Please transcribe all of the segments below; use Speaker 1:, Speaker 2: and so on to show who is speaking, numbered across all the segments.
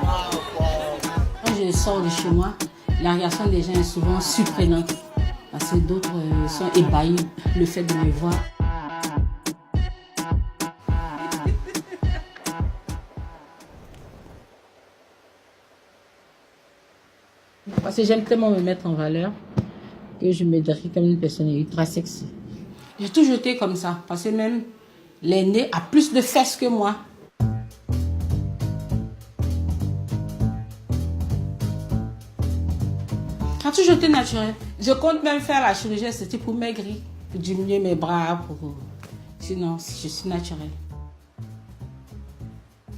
Speaker 1: Quand je sors de chez moi, la réaction des gens est souvent surprenante. Parce que d'autres sont ébahis le fait de me voir. Parce que j'aime tellement me mettre en valeur que je me décris comme une personne ultra sexy. J'ai toujours été comme ça, parce que même l'aîné a plus de fesses que moi. Ça a toujours été naturel. Je compte même faire la chirurgie esthétique pour maigrir, pour diminuer mes bras, sinon je suis naturelle.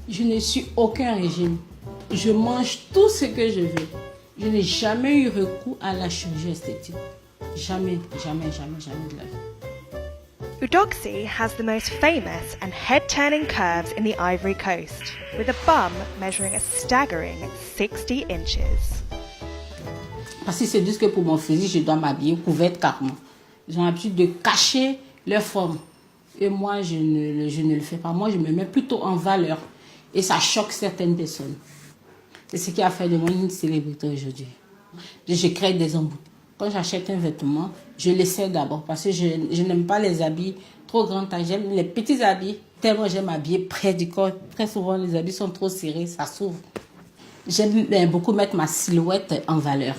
Speaker 1: Je ne suis aucun régime. Je mange tout ce que je veux. Je n'ai jamais eu recours à la chirurgie esthétique. Jamais, jamais, jamais, jamais de la vie.
Speaker 2: Eudoxie has the most famous and head-turning curves in the Ivory Coast, with a bum measuring a staggering 60 inches.
Speaker 1: Parce qu'ils se disent que pour mon physique, je dois m'habiller couverte carrément. Ils ont l'habitude de cacher leur forme. Et moi, je ne le fais pas. Moi, je me mets plutôt en valeur. Et ça choque certaines personnes. C'est ce qui a fait de moi une célébrité aujourd'hui. Je crée des embouts. Quand j'achète un vêtement, je l'essaie d'abord parce que je n'aime pas les habits trop grands. J'aime les petits habits. Tellement j'aime m'habiller près du corps. Très souvent, les habits sont trop serrés, ça s'ouvre. J'aime beaucoup mettre ma silhouette en valeur.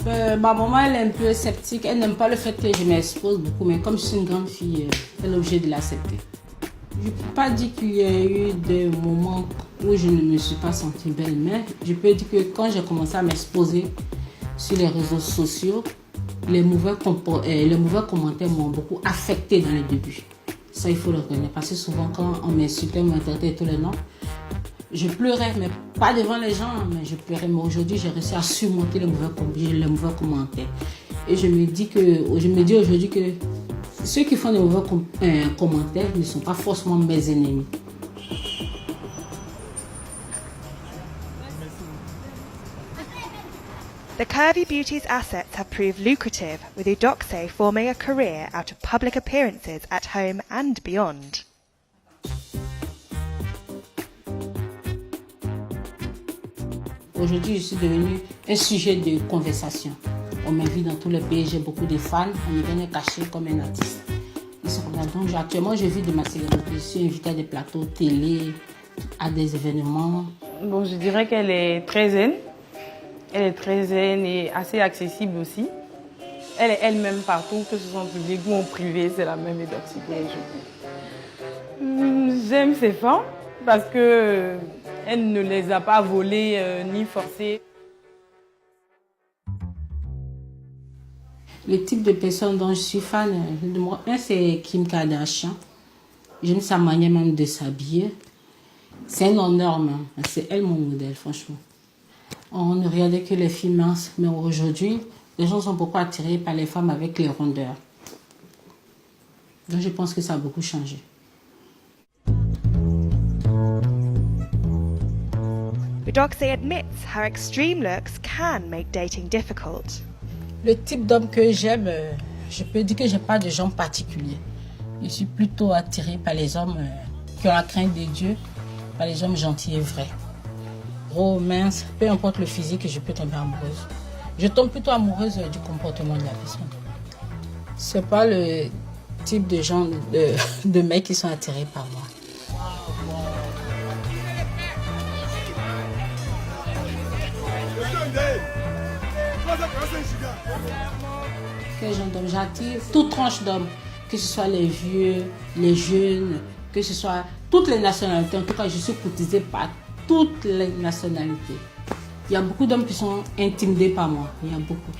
Speaker 1: Ma maman, elle est un peu sceptique. Elle n'aime pas le fait que je m'expose beaucoup. Mais comme je suis une grande fille, elle est obligée de l'accepter. Je ne peux pas dire qu'il y a eu des moments où je ne me suis pas sentie belle, mais je peux dire que quand j'ai commencé à m'exposer sur les réseaux sociaux, les mauvais commentaires m'ont beaucoup affectée dans le début. Ça, il faut le reconnaître. Parce que souvent, quand on m'insultait, on m'interpellait tous les noms, je pleurais, mais pas devant les gens, mais je pleurais. Mais aujourd'hui, j'ai réussi à surmonter les mauvais commentaires. Et je me dis aujourd'hui que ceux qui font des mauvais commentaires ne sont pas forcément mes ennemis.
Speaker 2: The Curvy Beauty's assets have proved lucrative, with Eudoxie forming a career out of public appearances at home and beyond.
Speaker 1: Aujourd'hui, je suis devenue un sujet de conversation. On m'invite dans tous les pays, j'ai beaucoup de fans, on me vient cacher comme un artiste. Donc, actuellement, je vis de ma célébrité. Je suis invitée à des plateaux télé, à des événements.
Speaker 3: Bon, je dirais qu'elle est très zen. Elle est très zen et assez accessible aussi. Elle est elle-même partout, que ce soit en public ou en privé, c'est la même Eudoxie pour les jours. J'aime ses fans parce que elle ne les a pas volés ni forcés.
Speaker 1: Le type de personne dont je suis fan, un c'est Kim Kardashian. J'aime sa manière même de s'habiller. C'est un honneur même. C'est elle mon modèle, franchement. On ne regardait que les filles minces, mais aujourd'hui, les gens sont beaucoup attirés par les femmes avec les rondeurs. Donc je pense que ça a beaucoup changé.
Speaker 2: Eudoxie admits her extreme looks can make dating difficult.
Speaker 1: Le type d'homme que j'aime, je peux dire que je n'ai pas de genre particulier. Je suis plutôt attirée par les hommes qui ont la crainte de Dieu, par les hommes gentils et vrais. Gros, mince, peu importe le physique, je peux tomber amoureuse. Je tombe plutôt amoureuse du comportement de la personne. Ce n'est pas le type de gens de mecs qui sont attirés par moi. Quel genre d'homme j'attire? Toute tranche d'hommes, que ce soit les vieux, les jeunes, que ce soit toutes les nationalités. En tout cas, je suis courtisée par toutes les nationalités. Il y a beaucoup d'hommes qui sont intimidés par moi. Il y a beaucoup.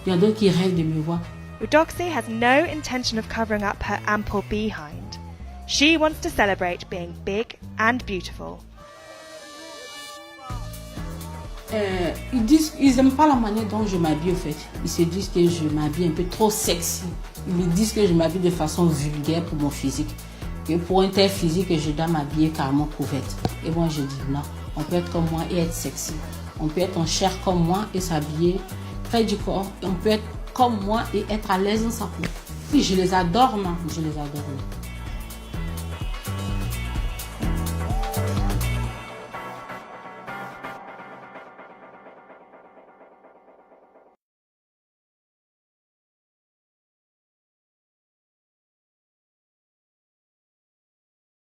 Speaker 1: Il y a d'autres qui rêvent de me voir.
Speaker 2: Eudoxie has no intention of covering up her ample behind. She wants to celebrate being big and beautiful.
Speaker 1: Ils n'aiment pas la manière dont je m'habille au fait. Ils se disent que je m'habille un peu trop sexy. Ils me disent que je m'habille de façon vulgaire pour mon physique. Que pour un tel physique, je dois m'habiller carrément couverte. Et moi je dis non, on peut être comme moi et être sexy. On peut être en chair comme moi et s'habiller près du corps. Et on peut être comme moi et être à l'aise dans sa peau. Et je les adore, je les adore.